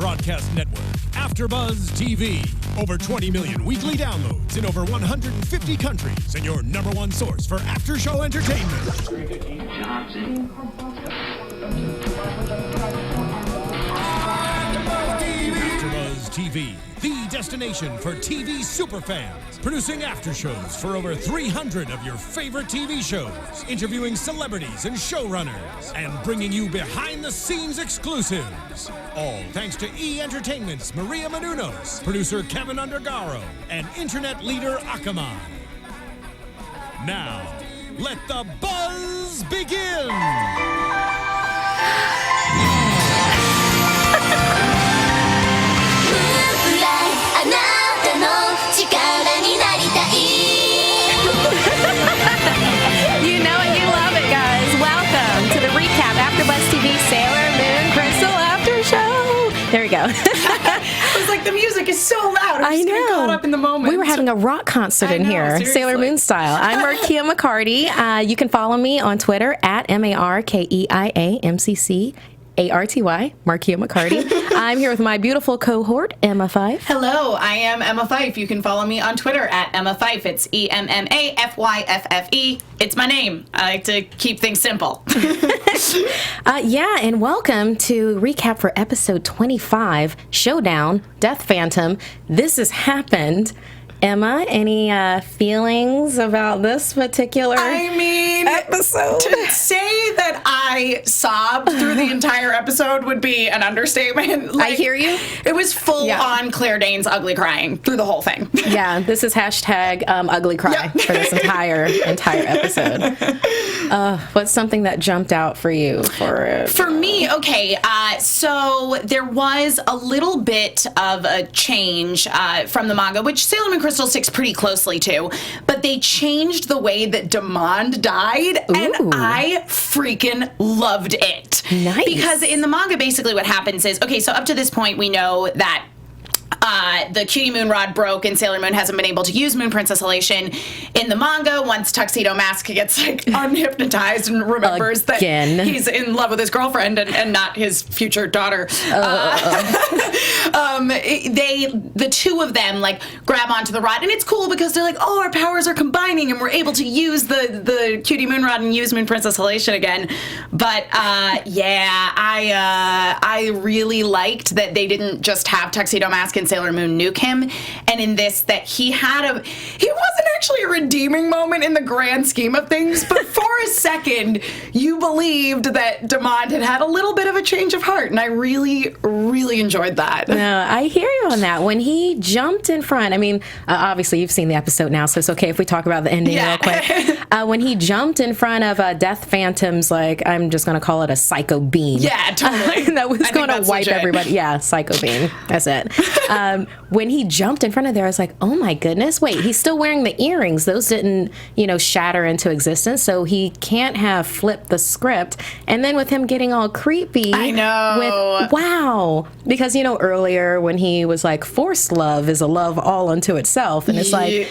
broadcast network, AFTERBUZZ TV. Over 20 million weekly downloads in over 150 countries, and your number one source for after-show entertainment. AFTERBUZZ TV, the destination for TV superfans. Producing after shows for over 300 of your favorite TV shows, interviewing celebrities and showrunners, and bringing you behind-the-scenes exclusives. All thanks to E! Entertainment's Maria Menounos, producer Kevin Undergaro, and internet leader Akamai. Now, let the buzz begin! You know it, you love it, guys. Welcome to the recap AFTERBUZZ TV Sailor Moon Crystal After Show. There we go. It was like the music is so loud. I'm just getting caught up in the moment. We were having a rock concert in here, seriously. Sailor Moon style. I'm Markeia McCarty. You can follow me on Twitter at MarkeiaMCC. ARTY, Markeia McCarty. I'm here with my beautiful cohort, Emma Fyffe. Hello, I am Emma Fyffe. You can follow me on Twitter at Emma Fyffe. It's EMMAFYFFE. It's my name. I like to keep things simple. Yeah, and welcome to recap for episode 25, Showdown Death Phantom. This has happened. Emma, any feelings about this particular episode? To say that I sobbed through the entire episode would be an understatement. I hear you. It was full on Claire Danes ugly crying through the whole thing. Yeah, this is hashtag ugly cry for this entire episode. What's something that jumped out for you for it? For me, okay, so there was a little bit of a change from the manga, which Sailor Moon Crystal sticks pretty closely to, but they changed the way that Demond died, and I freaking loved it. Nice. Because in the manga, basically what happens is, okay, so up to this point, we know that the Cutie Moon Rod broke and Sailor Moon hasn't been able to use Moon Princess Elation in the manga. Once Tuxedo Mask gets like unhypnotized and remembers that he's in love with his girlfriend and not his future daughter. The two of them like grab onto the rod, and it's cool because they're like, oh, our powers are combining and we're able to use the Cutie Moon Rod and use Moon Princess Elation again. But I really liked that they didn't just have Tuxedo Mask and Sailor Moon nuke him, and in this that he wasn't actually a redeeming moment in the grand scheme of things, but for a second you believed that Demond had a little bit of a change of heart, and I really, really enjoyed that. No, I hear you on that. When he jumped in front, I mean, obviously you've seen the episode now, so it's okay if we talk about the ending real quick. When he jumped in front of Death Phantom's, like, I'm just going to call it a psycho beam. Yeah, totally. That was going to wipe everybody. Yeah, psycho beam. That's it. When he jumped in front of there, I was like, oh my goodness, wait, he's still wearing the earrings. Those didn't, shatter into existence, so he can't have flipped the script. And then with him getting all creepy. I know. Wow. Because, earlier when he was like, forced love is a love all unto itself. And it's like,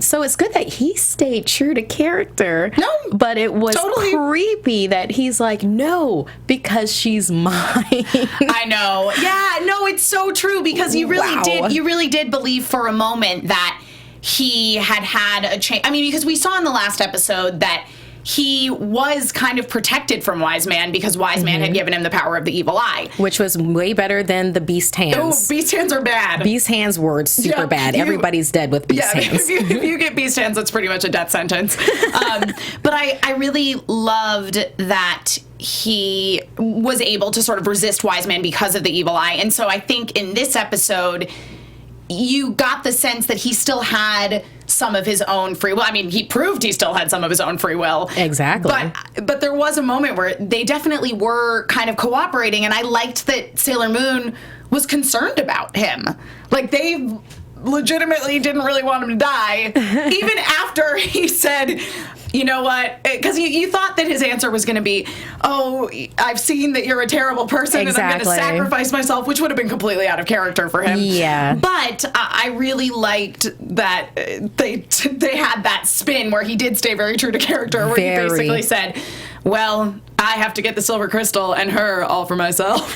so it's good that he stayed true to character. No. But it was creepy that he's like, no, because she's mine. I know. Yeah, no, it's so true, because you really did believe for a moment that he had a change. I mean, because we saw in the last episode that he was kind of protected from Wise Man because Wise Man had given him the power of the evil eye. Which was way better than the beast hands. Oh, beast hands are bad. Beast hands were super bad. Everybody's dead with beast hands. If you get beast hands, that's pretty much a death sentence. But I really loved that he was able to sort of resist Wise Man because of the evil eye. And so I think in this episode, you got the sense that he still had some of his own free will. I mean, he proved he still had some of his own free will. Exactly. But there was a moment where they definitely were kind of cooperating, and I liked that Sailor Moon was concerned about him. Like, they legitimately didn't really want him to die, even after he said, you know what, because you thought that his answer was going to be, oh, I've seen that you're a terrible person and I'm going to sacrifice myself, which would have been completely out of character for him. Yeah. But I really liked that they had that spin where he did stay very true to character, where he basically said, well, I have to get the silver crystal and her all for myself.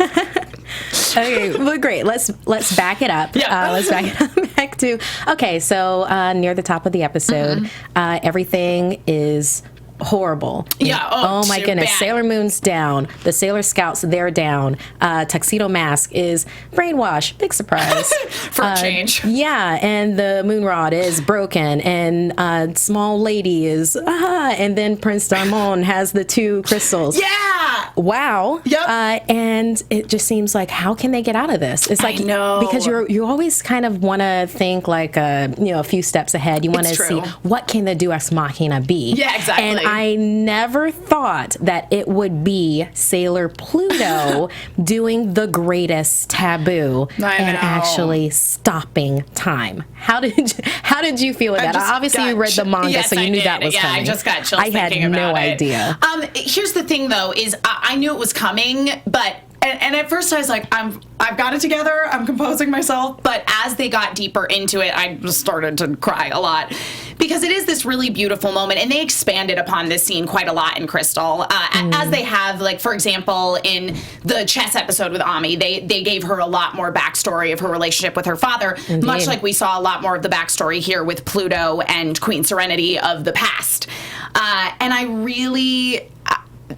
Okay, well, great. Let's back it up. Yeah. Let's back it up back to, okay, so near the top of the episode, everything is horrible. Yeah. Oh my goodness. Bad. Sailor Moon's down. The Sailor Scouts, they're down. Tuxedo Mask is brainwashed. Big surprise. For a change. Yeah, and the Moon Rod is broken, and Small Lady is, and then Prince Darmon has the 2 crystals. Yeah. Wow. Yep. And it just seems like, how can they get out of this? It's like, I know. because you always kind of want to think like a few steps ahead. You want to see what can the Deus Machina be. Yeah, exactly. And I never thought that it would be Sailor Pluto doing the greatest taboo and actually stopping time. How did you feel about that? Obviously, you read the manga, so you knew that was coming. I just got chills I had thinking no about it. idea. Here's the thing, though, is I knew it was coming, but and at first I was like, I've got it together. I'm composing myself. But as they got deeper into it, I just started to cry a lot because it is this really beautiful moment, and they expanded upon this scene quite a lot in Crystal, as they have, like, for example, in the chess episode with Ami, they gave her a lot more backstory of her relationship with her father, much like we saw a lot more of the backstory here with Pluto and Queen Serenity of the past. And I really...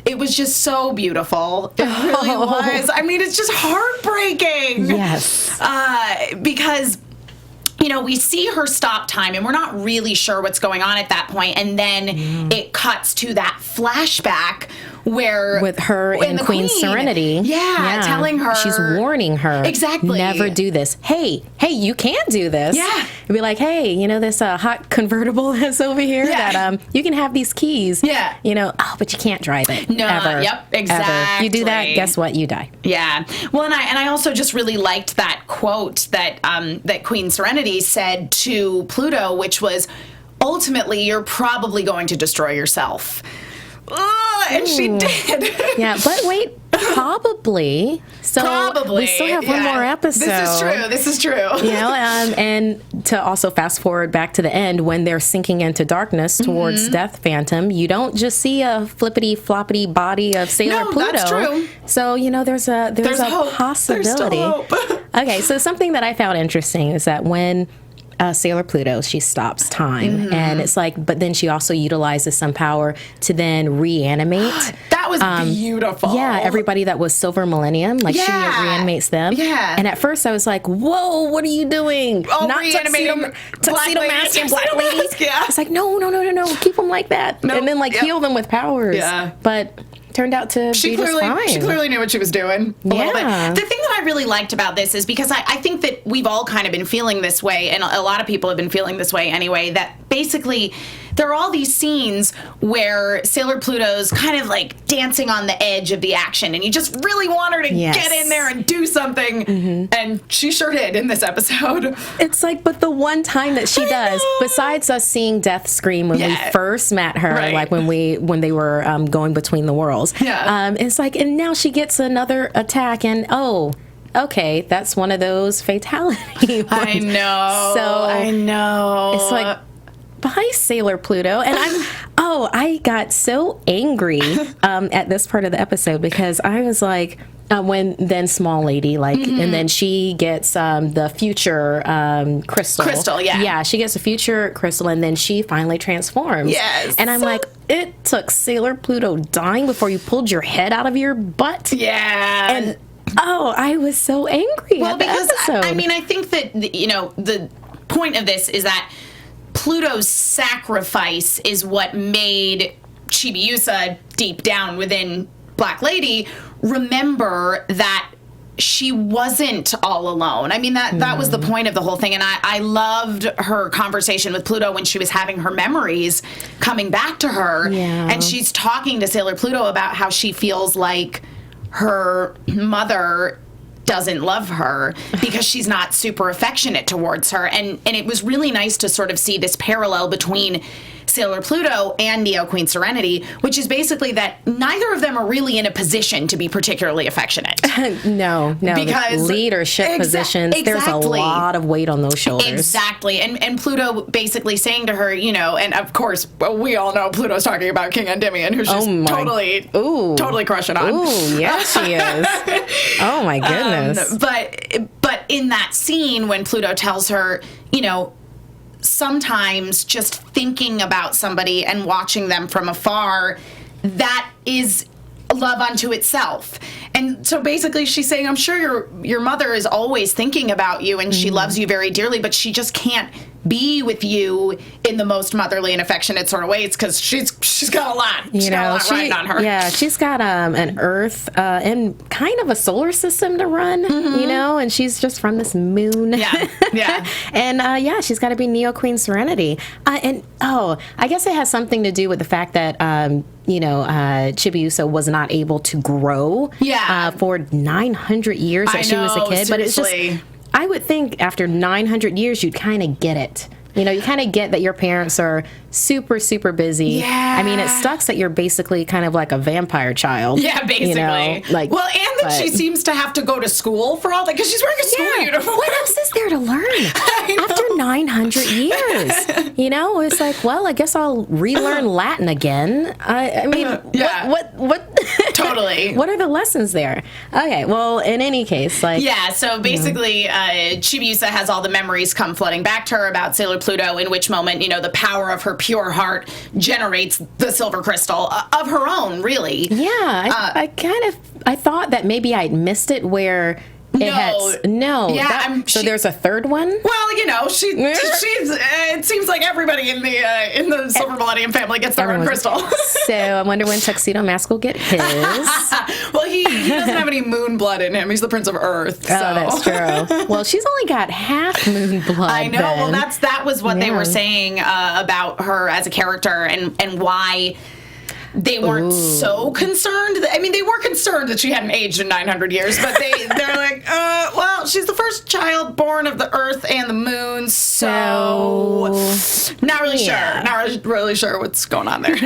It was just so beautiful. It really was. I mean, it's just heartbreaking. Yes. Because, we see her stop time, and we're not really sure what's going on at that point. And then it cuts to that flashback where... With her and Queen Serenity. Yeah, telling her... She's warning her. Exactly. Never do this. Hey, you can't do this. Yeah. And be like, hey, this hot convertible that's over here that you can have these keys. Yeah. But you can't drive it. No. Ever. Yep, exactly. Ever. You do that, guess what? You die. Yeah. Well, and I also just really liked that quote that that Queen Serenity said to Pluto, which was, ultimately, you're probably going to destroy yourself. And she did. Yeah, but wait, probably. So we still have one more episode. This is true. And to also fast forward back to the end when they're sinking into darkness towards Death Phantom, you don't just see a flippity floppity body of Sailor Pluto. That's true. So there's a hope. possibility. There's still hope. Okay, so something that I found interesting is that when Sailor Pluto, she stops time, and it's like, but then she also utilizes some power to then reanimate. That was beautiful. Yeah, everybody that was Silver Millennium, like she reanimates them. Yeah. And at first I was like, whoa, what are you doing? Oh, not Tuxedo Mask and Black Lady. Yeah. It's like, no, keep them like that. No, and then heal them with powers. Yeah. But turned out to be just fine. She clearly knew what she was doing a little bit. Yeah. The thing that I really liked about this is because I think that we've all kind of been feeling this way, and a lot of people have been feeling this way anyway, that basically there are all these scenes where Sailor Pluto's kind of like dancing on the edge of the action, and you just really want her to get in there and do something, and she sure did in this episode. It's like, but the one time that she does, besides us seeing Death scream when we first met her, like when they were going between the worlds, it's like, and now she gets another attack, and okay, that's one of those fatality ones. I know. It's like, bye, Sailor Pluto. And I got so angry at this part of the episode because I was like, when then Small Lady, and then she gets the future crystal. Crystal, yeah. Yeah, she gets a future crystal, and then she finally transforms. Yes. And I'm like, it took Sailor Pluto dying before you pulled your head out of your butt. Yeah. And I was so angry at the episode. I think that, the point of this is that Pluto's sacrifice is what made Chibiusa, deep down within Black Lady, remember that she wasn't all alone. I mean, that was the point of the whole thing. And I loved her conversation with Pluto when she was having her memories coming back to her. Yeah. And she's talking to Sailor Pluto about how she feels like her mother doesn't love her because she's not super affectionate towards her. And it was really nice to sort of see this parallel between Sailor Pluto and Neo Queen Serenity, which is basically that neither of them are really in a position to be particularly affectionate. No, because leadership positions, there's a lot of weight on those shoulders. Exactly. And Pluto basically saying to her, you know, and of course, we all know Pluto's talking about King Endymion, who she's totally crushing on. Ooh, yeah, she is. Oh my goodness. But in that scene when Pluto tells her, you know, sometimes just thinking about somebody and watching them from afar, that is love unto itself. And so basically she's saying, I'm sure your mother is always thinking about you and she loves you very dearly, but she just can't be with you in the most motherly and affectionate sort of ways because she's got a lot. She's got a lot riding on her. Yeah, she's got an Earth and kind of a solar system to run, you know, and she's just from this moon. Yeah. And she's got to be Neo Queen Serenity. I guess it has something to do with the fact that Chibiusa was not able to grow for 900 years that she was a kid. Seriously. But it's just, I would think after 900 years, you'd kind of get it. You know, you kind of get that your parents are super, super busy. Yeah. I mean, it sucks that you're basically kind of like a vampire child. Yeah, basically. You know? Like, well, and that she seems to have to go to school for all that because she's wearing a school uniform. What else is there to learn after 900 years? You know, it's like, well, I guess I'll relearn Latin again. I mean, what? Totally. What are the lessons there? Okay, well, in any case, like... Yeah, so basically, Chibiusa has all the memories come flooding back to her about Sailor Pluto, in which moment, you know, the power of her pure heart generates the silver crystal of her own, really. Yeah, I thought that maybe I'd missed it where... So there's a third one? Well, you know, she's it seems like everybody in the Silver Millennium family gets their own crystal. So I wonder when Tuxedo Mask will get his. Well, he doesn't have any moon blood in him. He's the Prince of Earth. So. Oh, that's true. Well, she's only got half moon blood. I know. Then. Well, that was what they were saying about her as a character and why they weren't so concerned. I mean, they were concerned that she hadn't aged in 900 years, but they're like, well, she's the first child born of the Earth and the Moon, so not really sure. Not really sure what's going on there.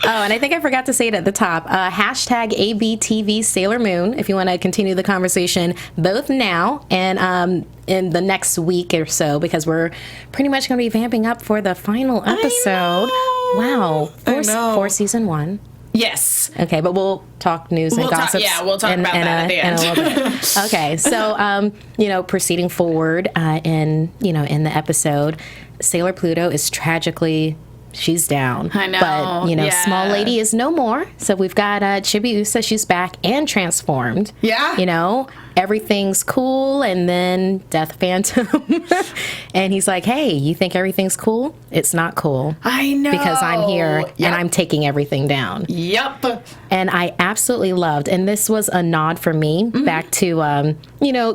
And I think I forgot to say it at the top. Hashtag ABTV Sailor Moon, if you want to continue the conversation, both now and in the next week or so, because we're pretty much going to be vamping up for the final episode. Wow. For season 1. Yes. Okay, but we'll talk news and gossips. We'll talk about that at the end. Okay, so, proceeding forward in the episode, Sailor Pluto is tragically... She's down. I know. But, Small Lady is no more. So we've got Chibiusa. She's back and transformed. Yeah. You know, everything's cool. And then Death Phantom. And he's like, hey, you think everything's cool? It's not cool. I know. Because I'm here and I'm taking everything down. Yep. And I absolutely loved, and this was a nod for me back to,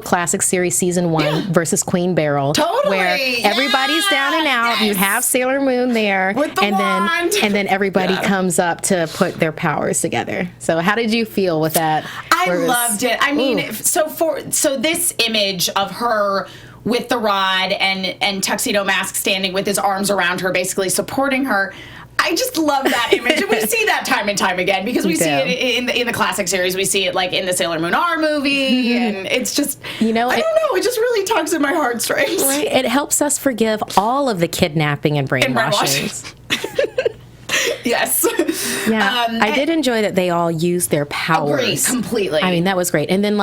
classic series season 1 versus Queen Beryl. Totally. Where everybody's down and out. You have Sailor Moon there. With the wand. Then everybody comes up to put their powers together. So how did you feel with that? I loved it. I mean, so this image of her with the rod and Tuxedo Mask standing with his arms around her, basically supporting her. I just love that image. And we see that time and time again because we see it in the classic series. We see it like in the Sailor Moon R movie. And it's just, I don't know. It just really tugs at my heartstrings. Right. It helps us forgive all of the kidnapping and brainwashing. Yes. Yeah. I did enjoy that they all used their powers. Agree, completely. I mean, that was great. And then,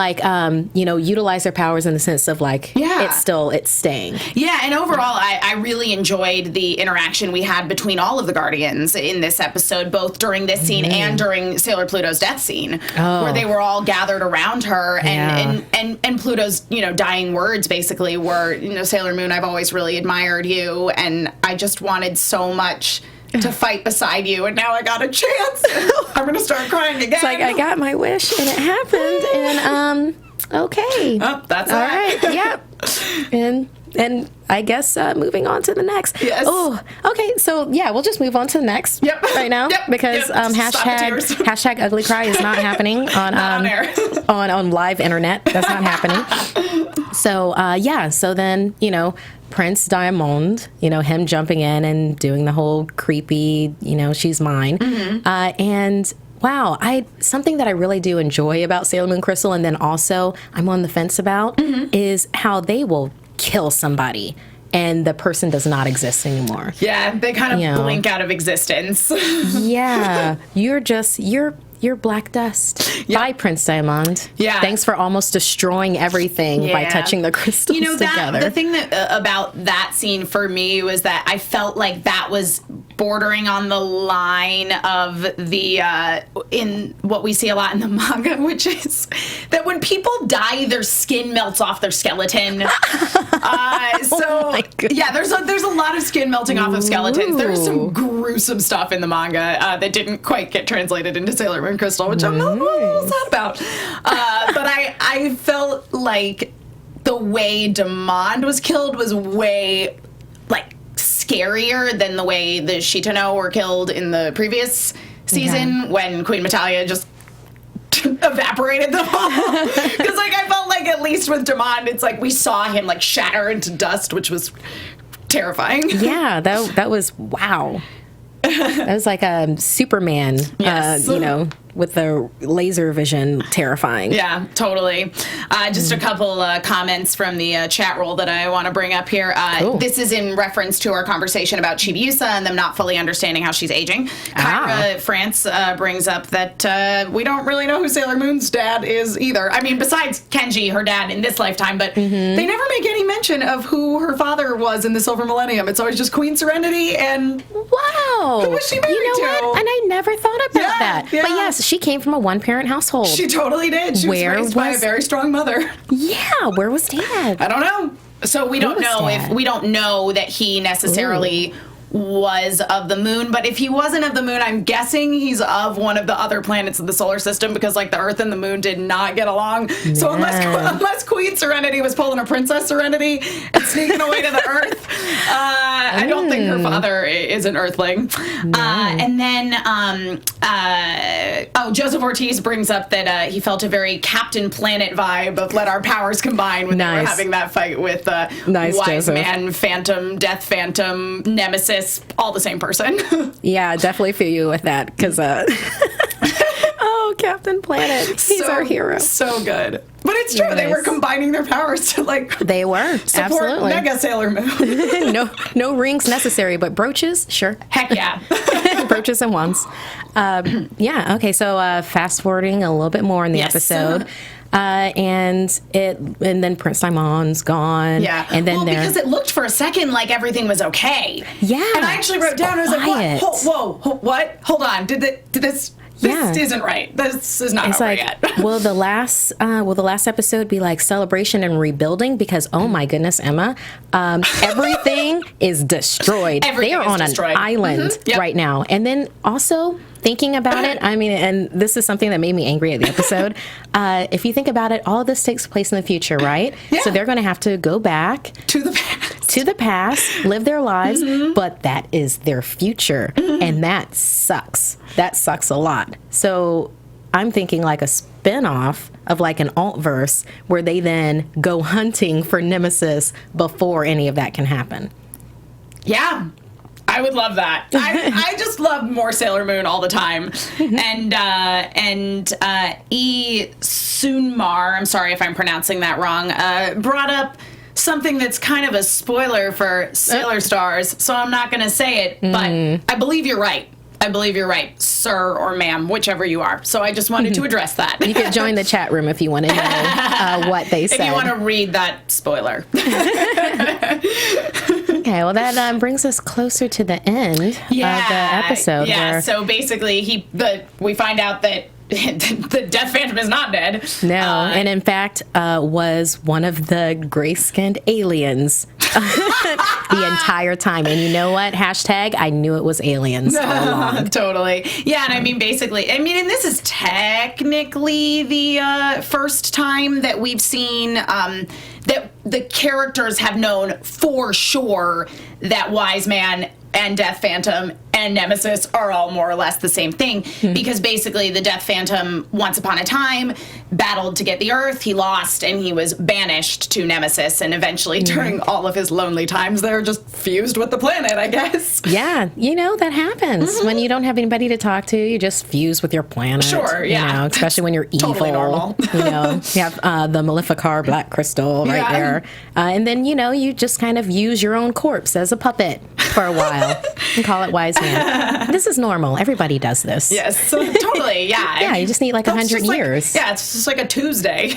utilize their powers in the sense of, it's staying. Yeah, and overall, I really enjoyed the interaction we had between all of the Guardians in this episode, both during this scene and during Sailor Pluto's death scene, where they were all gathered around her, and Pluto's, dying words, basically, were, Sailor Moon, I've always really admired you, and I just wanted so much to fight beside you, and now I got a chance. I'm gonna start crying again. It's like I got my wish and it happened, and okay. Oh, that's all right. Yep. And And I guess moving on to the next. Yes. Oh, okay. So yeah, we'll just move on to the next right now because hashtag ugly cry is not happening on air. on live internet. That's not happening. So so then Prince Diamond, him jumping in and doing the whole creepy, she's mine, and. Wow, something that I really do enjoy about Sailor Moon Crystal, and then also I'm on the fence about, is how they will kill somebody and the person does not exist anymore. Yeah, they kind of blink out of existence. Yeah, you're black dust. Yep. Bye, Prince Diamond. Yeah. Thanks for almost destroying everything by touching the crystals together. The thing about that scene for me was that I felt like that was bordering on the line of the in what we see a lot in the manga, which is that when people die, their skin melts off their skeleton. There's a lot of skin melting off of skeletons. There's some gruesome stuff in the manga that didn't quite get translated into Sailor Moon Crystal, which I'm a little sad about. But I felt like the way Demond was killed was way scarier than the way the Shitano were killed in the previous season when Queen Metalia just evaporated them all. Because I felt like at least with Demond, it's like we saw him shatter into dust, which was terrifying. Yeah, that was wow. That was like a Superman, with the laser vision, terrifying. Yeah, totally. Just a couple comments from the chat roll that I want to bring up here. This is in reference to our conversation about Chibiusa and them not fully understanding how she's aging. Kyra France brings up that we don't really know who Sailor Moon's dad is either. I mean, besides Kenji, her dad in this lifetime, but they never make any mention of who her father was in the Silver Millennium. It's always just Queen Serenity and... Wow! Who was she married to? What? And I never thought about that. Yeah. But yes, she came from a one-parent household. She totally did. She was raised by a very strong mother. Yeah, where was Dad? I don't know. So we don't know that he necessarily was of the moon, but if he wasn't of the moon, I'm guessing he's of one of the other planets of the solar system because the Earth and the moon did not get along. Yeah. So unless Queen Serenity was pulling a Princess Serenity and sneaking away to the Earth, I don't think her father is an Earthling. No. And then Joseph Ortiz brings up that he felt a very Captain Planet vibe of let our powers combine when they were having that fight with Wise Man, Phantom, Death Phantom, Nemesis, all the same person. Yeah, definitely feel you with that because Captain Planet, he's our hero. So good. But it's true, they were combining their powers to they were support absolutely. Mega Sailor Moon. no rings necessary, but brooches, sure. Heck yeah. Brooches and wands. Okay, so fast forwarding a little bit more in the episode. And then Prince Diamond's gone. Yeah. And then because it looked for a second like everything was okay. Yeah. And I actually wrote down, I was like, what? What? Hold on. This isn't right. This is not over yet. will the last episode be like celebration and rebuilding? Because oh my goodness, Emma, everything is destroyed. They are on an island right now. And then also thinking about it, I mean, and this is something that made me angry at the episode. If you think about it, all of this takes place in the future, right? Yeah. So they're going to have to go back to the past, live their lives, but that is their future, and that sucks. That sucks a lot. So I'm thinking like a spin-off of like an alt-verse where they then go hunting for Nemesis before any of that can happen. Yeah. I would love that. I just love more Sailor Moon all the time. And E. Sunmar, I'm sorry if I'm pronouncing that wrong, brought up something that's kind of a spoiler for Sailor Stars, so I'm not going to say it, but I believe you're right. Sir or ma'am, whichever you are. So I just wanted to address that. You can join the chat room if you want to know what they said. If you want to read that spoiler. Okay, well that brings us closer to the end of the episode. Yeah, so basically we find out that the Death Phantom is not dead. No, and in fact was one of the gray-skinned aliens the entire time. And you know what? Hashtag, I knew it was aliens all along. Totally. Yeah, and I mean, basically, and this is technically the first time that we've seen that the characters have known for sure that Wise Man and Death Phantom and Nemesis are all more or less the same thing, because basically the Death Phantom, once upon a time, battled to get the Earth. He lost, and he was banished to Nemesis, and eventually during all of his lonely times there, just fused with the planet, I guess. Yeah, that happens. When you don't have anybody to talk to, you just fuse with your planet. Sure, yeah. Especially when you're evil. Totally normal. You have the Maleficar Black Crystal right there. And then, you just kind of use your own corpse as a puppet for a while and call it Wise Man. This is normal. Everybody does this. Yes, totally, yeah. Yeah, you just need like 100 years. It's just like a Tuesday.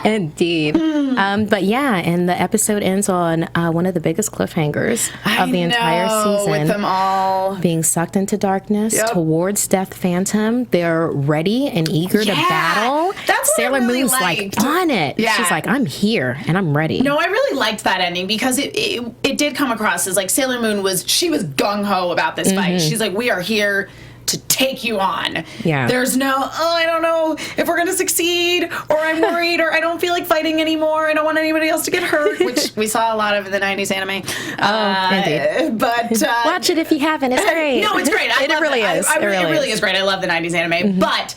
Indeed. But yeah, and the episode ends on one of the biggest cliffhangers of the entire season. With them all being sucked into darkness towards Death Phantom. They're ready and eager to battle. That's what Sailor I really Moon's liked. like on it. Yeah. She's like, I'm here and I'm ready. No, I really liked that ending because it did come across as like Sailor Moon was gung-ho about this fight. She's like, we are here to take you on. Yeah. There's no, I don't know if we're going to succeed, or I'm worried, or I don't feel like fighting anymore. I don't want anybody else to get hurt, which we saw a lot of in the 90s anime. Indeed. But watch it if you haven't. It's great. No, it's great. It really is. It really is great. I love the 90s anime. But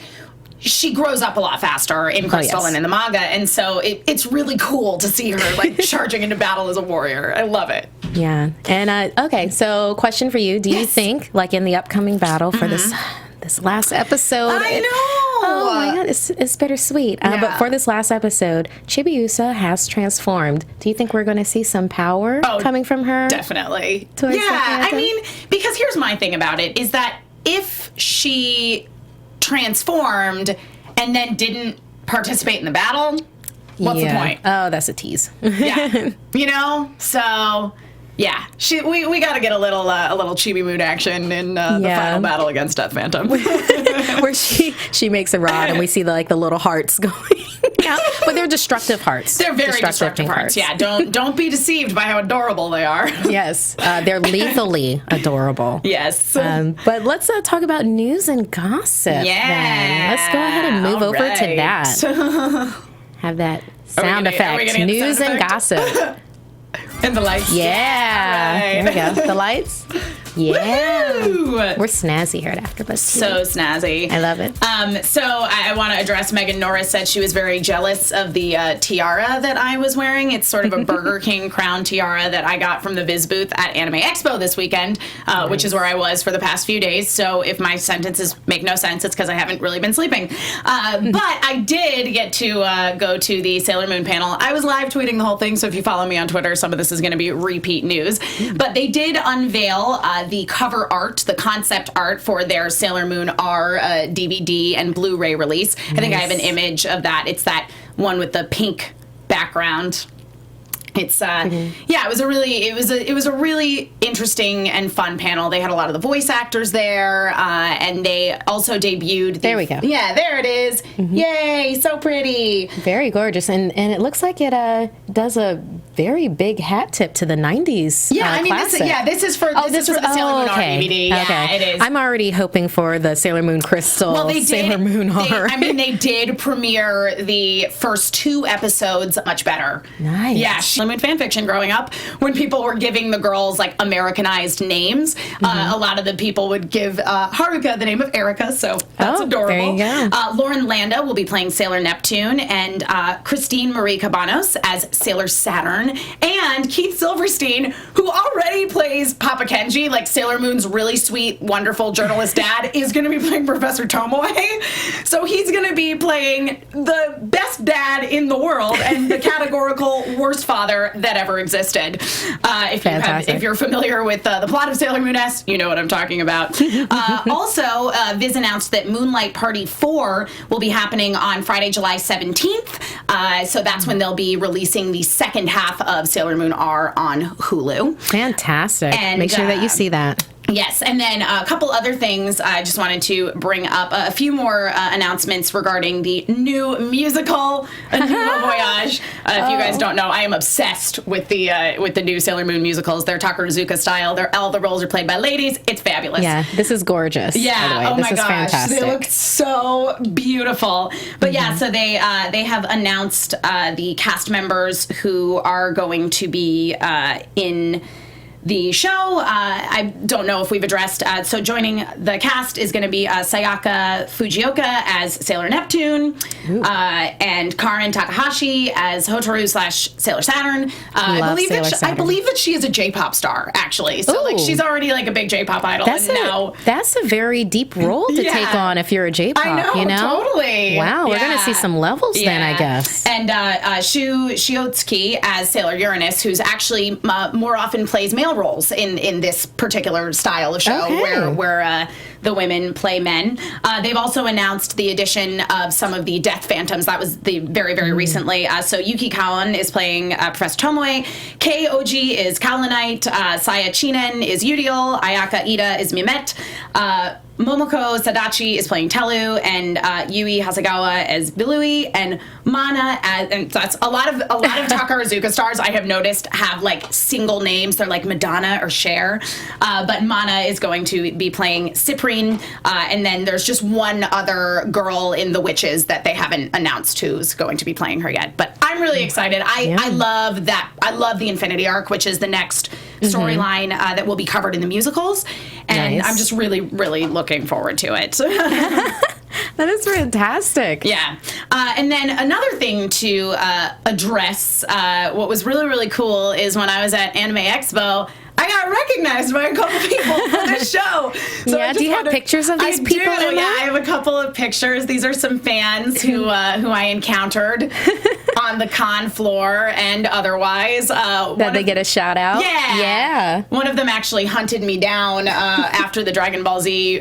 she grows up a lot faster in Crystal and in the manga, and so it's really cool to see her like charging into battle as a warrior. I love it. Yeah. And okay, so question for you. Do you think, like in the upcoming battle for this last episode... I know! Oh my god, it's bittersweet. But for this last episode, Chibiusa has transformed. Do you think we're going to see some power coming from her? Definitely. Yeah, I mean, because here's my thing about it, is that if she transformed and then didn't participate in the battle, what's the point? Oh, that's a tease. Yeah. So... Yeah, we got to get a little Chibi Moon action in the final battle against Death Phantom, where she makes a rod and we see the little hearts going out, but they're destructive hearts. They're very destructive hearts. Yeah, don't be deceived by how adorable they are. Yes, they're lethally adorable. Yes. But let's talk about news and gossip. Yeah, then. Let's go ahead and move over to that. Have that sound effect. News and gossip. And the lights. Yeah. Right. There we go. The lights. Yeah. Woo! We're snazzy here at AFTERBUZZ TV. So snazzy. I love it. So I want to address Megan Norris said she was very jealous of the tiara that I was wearing. It's sort of a Burger King crown tiara that I got from the Viz booth at Anime Expo this weekend, which is where I was for the past few days. So if my sentences make no sense, it's because I haven't really been sleeping. But I did get to go to the Sailor Moon panel. I was live tweeting the whole thing, so if you follow me on Twitter, some of this is going to be repeat news. But they did unveil the cover art, the concept art for their Sailor Moon R DVD and Blu-ray release. Nice. I think I have an image of that. It's that one with the pink background. It's it was a really interesting and fun panel. They had a lot of the voice actors there, and they also debuted. There we go. Yeah, there it is. Yay, so pretty. Very gorgeous, and it looks like it does a very big hat tip to the 90s. Yeah, I mean, classic. this is for the Sailor Moon R DVD. Yeah, it is. I'm already hoping for the Sailor Moon Crystal. Well, they Sailor Moon R. They did premiere the first 2 episodes much better. Nice. Yeah, Sailor Moon fan fiction growing up, when people were giving the girls like Americanized names, a lot of the people would give Haruka the name of Erica, so that's adorable. There you go. Lauren Landa will be playing Sailor Neptune, and Christine Marie Cabanos as Sailor Saturn, and Keith Silverstein, who already plays Papa Kenji, like Sailor Moon's really sweet, wonderful journalist dad, is going to be playing Professor Tomoe. So he's going to be playing the best dad in the world and the categorical worst father that ever existed. If you're familiar with the plot of Sailor Moon S, you know what I'm talking about. Also, Viz announced that Moonlight Party 4 will be happening on Friday, July 17th. So that's when they'll be releasing the second half of Sailor Moon R on Hulu. Fantastic. And make sure that you see that. Yes, and then a couple other things. I just wanted to bring up a few more announcements regarding the new musical, A Nouveau Voyage. If you guys don't know, I am obsessed with the new Sailor Moon musicals. They're Takarazuka style. All the roles are played by ladies. It's fabulous. Yeah, this is gorgeous. Yeah, by the way. oh This my is gosh, fantastic. they look so beautiful. But yeah, so they have announced the cast members who are going to be in the show. I don't know if we've addressed. So joining the cast is going to be Sayaka Fujioka as Sailor Neptune, and Karin Takahashi as Hotaru / Sailor Saturn. I believe that she is a J-pop star, actually. So like she's already like a big J-pop idol. That's a very deep role to take on if you're a J-pop. I know, you know? Totally. Wow, we're going to see some levels then, I guess. And Shiotsuki as Sailor Uranus, who's actually more often plays male roles in this particular style of show, where the women play men. They've also announced the addition of some of the Death Phantoms. That was the very recently. So Yuki Kaon is playing Professor Tomoe. Kei Oji is Kaolinite. Saya Chinen is Udiel. Ayaka Ida is Mimet. Momoko Sadachi is playing Telu, and Yui Hasegawa as Bilui, and Mana and that's a lot of Takarazuka stars I have noticed have like single names. They're like Madonna or Cher, but Mana is going to be playing Cyprine, and then there's just one other girl in The Witches that they haven't announced who's going to be playing her yet. But I'm really excited. I love that. I love the Infinity Arc, which is the next storyline that will be covered in the musicals, and I'm just really looking forward to it. That is fantastic. Yeah. And then another thing to address, what was really cool is when I was at Anime Expo, I got recognized by a couple people for this show. So do you have pictures of these people? I have a couple of pictures. These are some fans who I encountered on the con floor and otherwise. That they get a shout out? Yeah. One of them actually hunted me down after the Dragon Ball Z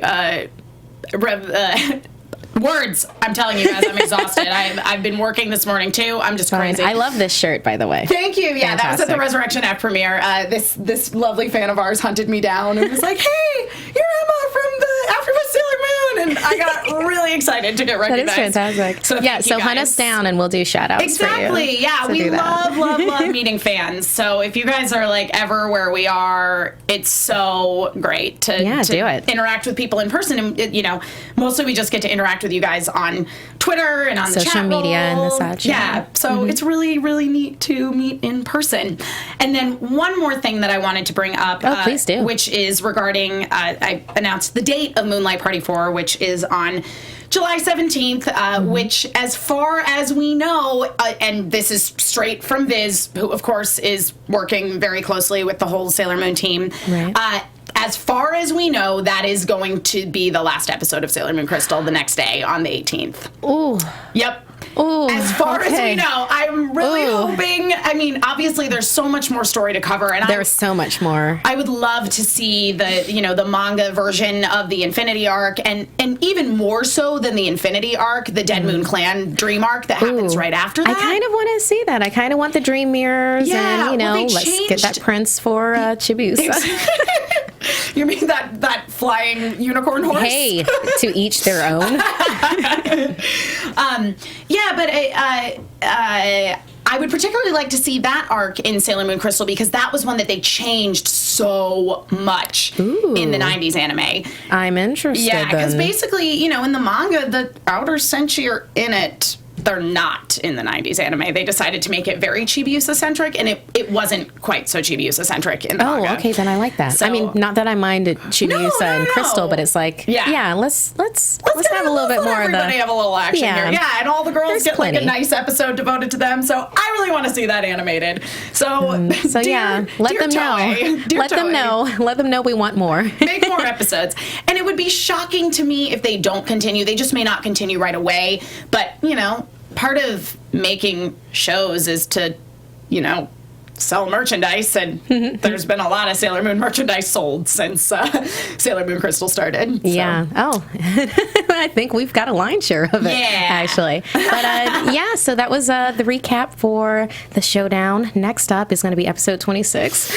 words. I'm telling you guys, I'm exhausted. I've been working this morning too. I'm just crazy. I love this shirt, by the way. Thank you. Yeah, Fantastic. that was at the Resurrection F premiere. This lovely fan of ours hunted me down and was like, "Hey, you're Emma from the AFTERBUZZ Sailor Moon," and I got really excited to get recognized. That is fantastic. So hunt us down and we'll do shout outs. Exactly. For you. Yeah, we love meeting fans. So if you guys are like ever where we are, it's so great to do it. Interact with people in person, and mostly we just get to interact with you guys on Twitter and on the social chat media and the roll. such. Yeah, so it's really neat to meet in person. And then one more thing that I wanted to bring up, please do, which is regarding I announced the date of Moonlight Party 4, which is on July 17th, which, as far as we know, and this is straight from Viz, who, of course, is working very closely with the whole Sailor Moon team. Right. As far as we know, that is going to be the last episode of Sailor Moon Crystal the next day on the 18th. Ooh. Yep. Ooh, as far as we know, I'm really hoping. I mean, obviously, there's so much more story to cover, and there's so much more. I would love to see the manga version of the Infinity Arc, and even more so than the Infinity Arc, the Dead Moon Clan Dream Arc that happens right after that. I kind of want to see that. I kind of want the dream mirrors, and let's get that prince for Chibiusa. You mean that flying unicorn horse? Hey, to each their own. But I would particularly like to see that arc in Sailor Moon Crystal because that was one that they changed so much in the 90s anime. I'm interested. Yeah, because basically, in the manga, the Outer Senshi are in it. They're not in the 90s anime. They decided to make it very Chibiusa-centric, and it wasn't quite so Chibiusa-centric in the manga. Oh, okay, then I like that. So, I mean, not that I minded Chibiusa and Crystal, but it's like, let's have a little bit more of the... Everybody have a little action here. Yeah, and all the girls get like a nice episode devoted to them, so I really want to see that animated. So let them know. Let them know we want more. Make more episodes. And it would be shocking to me if they don't continue. They just may not continue right away, but, part of making shows is to, sell merchandise, and there's been a lot of Sailor Moon merchandise sold since Sailor Moon Crystal started. So. Yeah. Oh, I think we've got a lion's share of it, actually. But so that was the recap for the Showdown. Next up is going to be episode 26.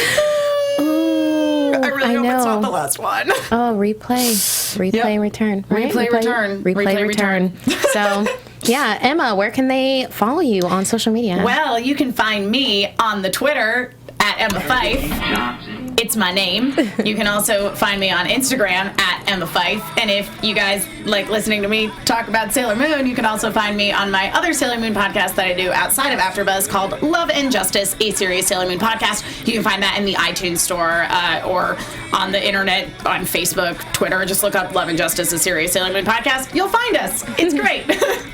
Ooh. I really hope it's not the last one. Oh, replay, return. Right? Replay, return. So, yeah, Emma, where can they follow you on social media? Well, you can find me on the Twitter at Emma Fyffe. It's my name. You can also find me on Instagram at Emma Fyffe. And if you guys like listening to me talk about Sailor Moon, you can also find me on my other Sailor Moon podcast that I do outside of AfterBuzz called Love and Justice, a serious Sailor Moon podcast. You can find that in the iTunes store or on the internet, on Facebook, Twitter. Just look up Love and Justice, a serious Sailor Moon podcast. You'll find us. It's great.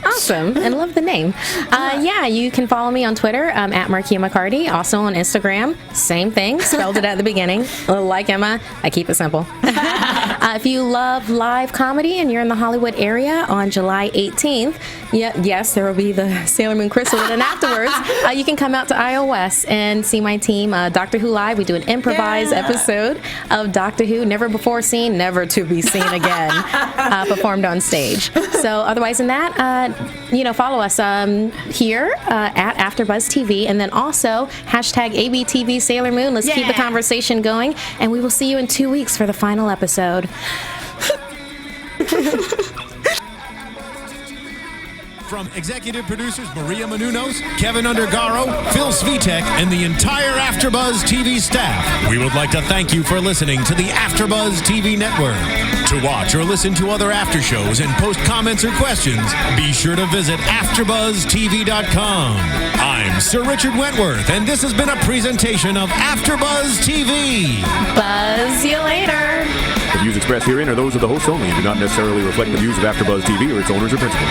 Awesome. And love the name. Yeah, you can follow me on Twitter at Markeia McCarty. Also on Instagram, same thing. Spelled it at the beginning. Like Emma, I keep it simple. If you love live comedy and you're in the Hollywood area on July 18th, yes, there will be the Sailor Moon Crystal. And afterwards, you can come out to iOS and see my team, Doctor Who Live. We do an improvised episode of Doctor Who, never before seen, never to be seen again, performed on stage. So otherwise than that, follow us here at AfterBuzz TV, and then also hashtag ABTV Sailor Moon. Let's keep the conversation going, and we will see you in 2 weeks for the final episode. From executive producers Maria Menounos, Kevin Undergaro, Phil Svitek, and the entire AfterBuzz TV staff, we would like to thank you for listening to the AfterBuzz TV network. To watch or listen to other after shows and post comments or questions, be sure to visit AfterBuzzTV.com. I'm Sir Richard Wentworth, and this has been a presentation of AfterBuzz TV. Buzz you later. The views expressed herein are those of the hosts only and do not necessarily reflect the views of AfterBuzz TV or its owners or principals.